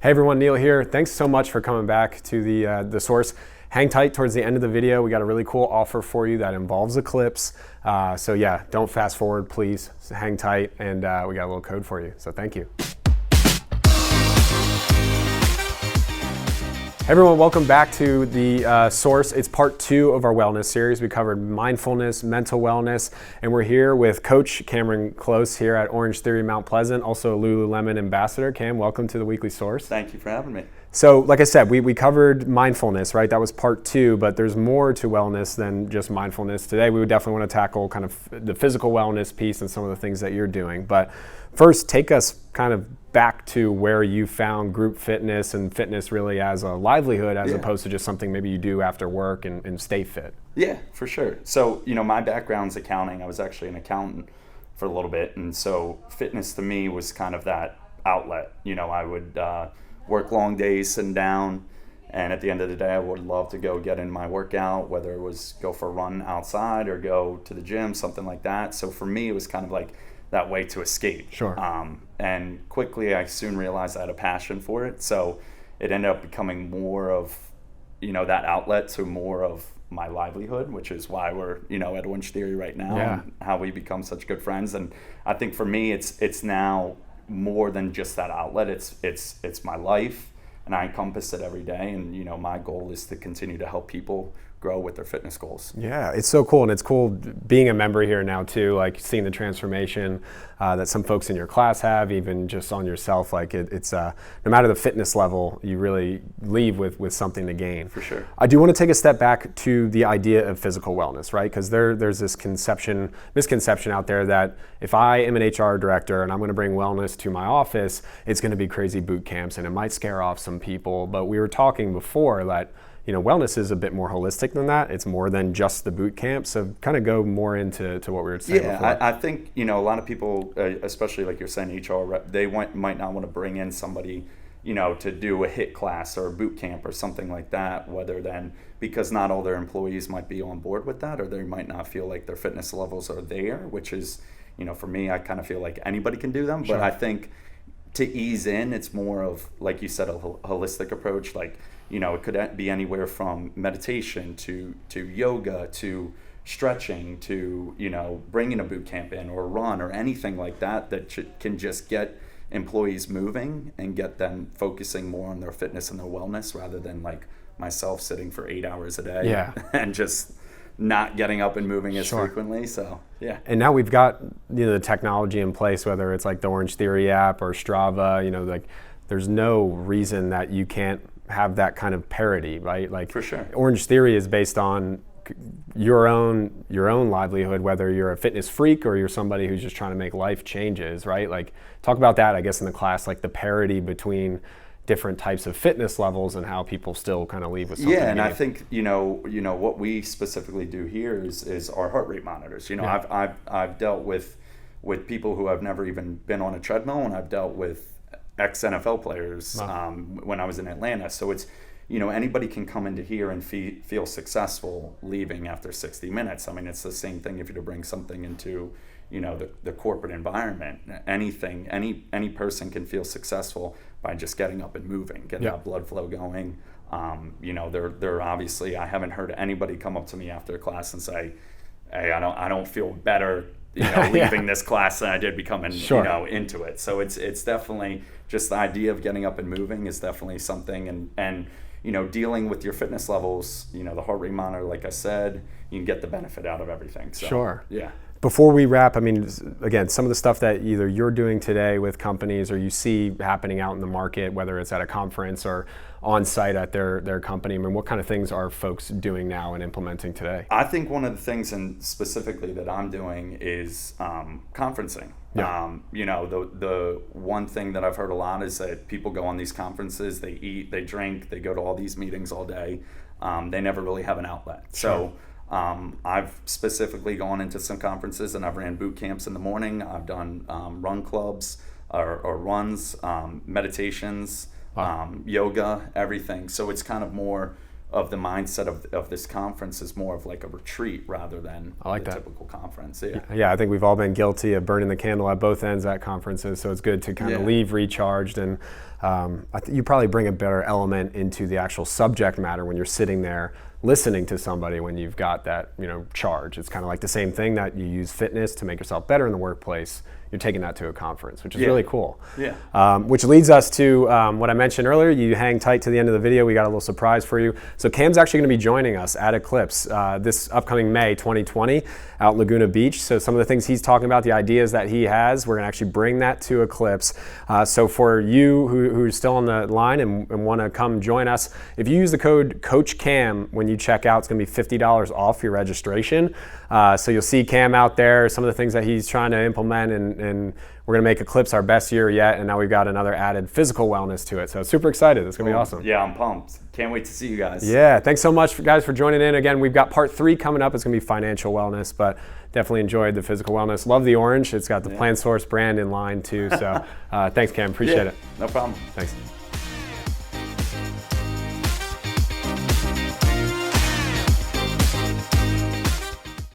Hey everyone, Neil here. Thanks so much for coming back to the source. Hang tight towards the end of the video. We got a really cool offer for you that involves Eclipse. So yeah, don't fast forward, please. Hang tight, and we got a little code for you. So thank you. Hey everyone, welcome back to the source. It's part 2 of our wellness series. We covered mindfulness, mental wellness, and we're here with Coach Cameron Close here at OrangeTheory Mount Pleasant, also a Lululemon ambassador. Cam, welcome to the weekly source. Thank you for having me. So like I said, we covered mindfulness, right? That was part 2, but there's more to wellness than just mindfulness. Today we would definitely want to tackle kind of the physical wellness piece and some of the things that you're doing. But first, take us kind of back to where you found group fitness and fitness really as a livelihood as opposed to just something maybe you do after work and stay fit. Yeah, for sure. So, my background's accounting. I was actually an accountant for a little bit. And so fitness to me was kind of that outlet. I would work long days sitting down. And at the end of the day, I would love to go get in my workout, whether it was go for a run outside or go to the gym, something like that. So for me, it was kind of like that way to escape. Sure. And quickly, I soon realized I had a passion for it. So it ended up becoming more of, that outlet to more of my livelihood, which is why we're, at OrangeTheory right now and how we become such good friends. And I think for me, it's now more than just that outlet. It's my life, and I encompass it every day. And, my goal is to continue to help people grow with their fitness goals. Yeah, it's so cool, and it's cool being a member here now too, like seeing the transformation that some folks in your class have, even just on yourself. Like it's no matter the fitness level, you really leave with something to gain. For sure. I do want to take a step back to the idea of physical wellness, right? Because there's this misconception out there that if I am an HR director and I'm going to bring wellness to my office, it's going to be crazy boot camps and it might scare off some people. But we were talking before that wellness is a bit more holistic than that. It's more than just the boot camp. So kind of go more into what we were saying before. I think, a lot of people, especially like you're saying, HR rep, they might not want to bring in somebody, to do a HIIT class or a boot camp or something like that, because not all their employees might be on board with that, or they might not feel like their fitness levels are there, which is, for me, I kind of feel like anybody can do them. Sure. But I think to ease in, it's more of, like you said, a holistic approach. Like, it could be anywhere from meditation to yoga to stretching to, bringing a boot camp in or a run or anything like that can just get employees moving and get them focusing more on their fitness and their wellness rather than like myself sitting for 8 hours a day and just not getting up and moving as frequently. So, yeah. And now we've got, the technology in place, whether it's like the OrangeTheory app or Strava, like there's no reason that you can't have that kind of parity, right? Like for sure. OrangeTheory is based on your own livelihood, whether you're a fitness freak or you're somebody who's just trying to make life changes, right? Like talk about that, I guess, in the class, like the parity between different types of fitness levels and how people still kind of leave with something. Yeah, and I think what we specifically do here is our heart rate monitors. I've dealt with people who have never even been on a treadmill, and I've dealt with ex-NFL players when I was in Atlanta. So it's, anybody can come into here and feel successful leaving after 60 minutes. I mean, it's the same thing if you're to bring something into, the corporate environment. Any person can feel successful by just getting up and moving, getting that blood flow going. They're obviously, I haven't heard anybody come up to me after a class and say, hey, I don't feel better leaving this class than I did becoming, into it. So it's definitely just the idea of getting up and moving is definitely something, and dealing with your fitness levels, the heart rate monitor, like I said, you can get the benefit out of everything. So, sure. Yeah. Before we wrap, I mean, again, some of the stuff that either you're doing today with companies or you see happening out in the market, whether it's at a conference or on site at their company, I mean, what kind of things are folks doing now and implementing today? I think one of the things, and specifically that I'm doing, is conferencing. Yeah. The one thing that I've heard a lot is that people go on these conferences, they eat, they drink, they go to all these meetings all day. They never really have an outlet. Sure. So I've specifically gone into some conferences and I've ran boot camps in the morning. I've done run clubs or runs, meditations, yoga, everything. So it's kind of more of the mindset of this conference is more of like a retreat rather than typical conference. Yeah, I think we've all been guilty of burning the candle at both ends at conferences, so it's good to kind of leave recharged. And you probably bring a better element into the actual subject matter when you're sitting there listening to somebody when you've got that, charge. It's kind of like the same thing that you use fitness to make yourself better in the workplace. You're taking that to a conference, which is really cool. Yeah. Which leads us to what I mentioned earlier. You hang tight to the end of the video. We got a little surprise for you. So Cam's actually going to be joining us at Eclipse this upcoming May 2020 out Laguna Beach. So some of the things he's talking about, the ideas that he has, we're going to actually bring that to Eclipse. So for you who's still on the line and want to come join us, if you use the code CoachCam when you check out, it's going to be $50 off your registration. So you'll see Cam out there, some of the things that he's trying to implement, and we're going to make Eclipse our best year yet, and now we've got another added physical wellness to it. So super excited. It's going to be awesome. Yeah, I'm pumped. Can't wait to see you guys. Yeah, thanks so much, guys, for joining in. Again, we've got part 3 coming up. It's going to be financial wellness, but definitely enjoyed the physical wellness. Love the orange. It's got the PlanSource brand in line, too. So thanks, Cam. Appreciate it. No problem. Thanks.